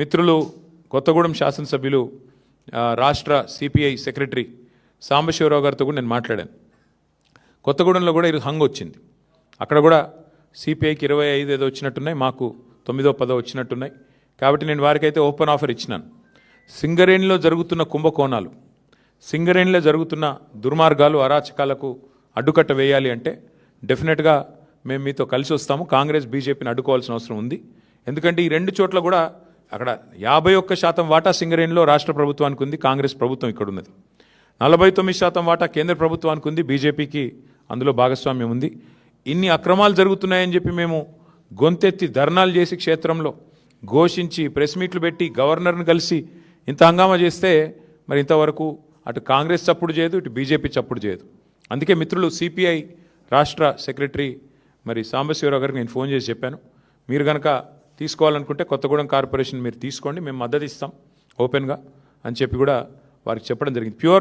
మిత్రులు కొత్తగూడెం శాసనసభ్యులు రాష్ట్ర సిపిఐ సెక్రటరీ సాంబశివరావు గారితో కూడా నేను మాట్లాడాను. కొత్తగూడెంలో కూడా ఇది హంగ్ వచ్చింది. అక్కడ కూడా సిపిఐకి 25 ఏదో వచ్చినట్టున్నాయి, మాకు 9ో 10ో వచ్చినట్టున్నాయి. కాబట్టి నేను వారికైతే ఓపెన్ ఆఫర్ ఇచ్చినాను. సింగరేణిలో జరుగుతున్న కుంభకోణాలు, సింగరేణిలో జరుగుతున్న దుర్మార్గాలు, అరాచకాలకు అడ్డుకట్ట వేయాలి అంటే డెఫినెట్గా మేము మీతో కలిసి వస్తాము. కాంగ్రెస్ బీజేపీని అడ్డుకోవాల్సిన అవసరం ఉంది. ఎందుకంటే ఈ రెండు చోట్ల కూడా అక్కడ 51% వాటా సింగరేణిలో రాష్ట్ర ప్రభుత్వానికి ఉంది, కాంగ్రెస్ ప్రభుత్వం ఇక్కడ ఉన్నది. 49% వాటా కేంద్ర ప్రభుత్వానికి ఉంది, బీజేపీకి అందులో భాగస్వామ్యం ఉంది. ఇన్ని అక్రమాలు జరుగుతున్నాయని చెప్పి మేము గొంతెత్తి ధర్నాలు చేసి క్షేత్రంలో ఘోషించి ప్రెస్ మీట్లు పెట్టి గవర్నర్ని కలిసి ఇంత హంగామా చేస్తే మరి ఇంతవరకు అటు కాంగ్రెస్ చప్పుడు చేయదు, ఇటు బీజేపీ చప్పుడు చేయదు. అందుకే మిత్రులు సిపిఐ రాష్ట్ర సెక్రటరీ మరి సాంబశివరావు గారికి నేను ఫోన్ చేసి చెప్పాను, మీరు కనుక తీసుకోవాలనుకుంటే కొత్తగూడెం కార్పొరేషన్ మీరు తీసుకోండి, మేము మద్దతు ఇస్తాం ఓపెన్గా అని చెప్పి కూడా వారికి చెప్పడం జరిగింది. ప్యూర్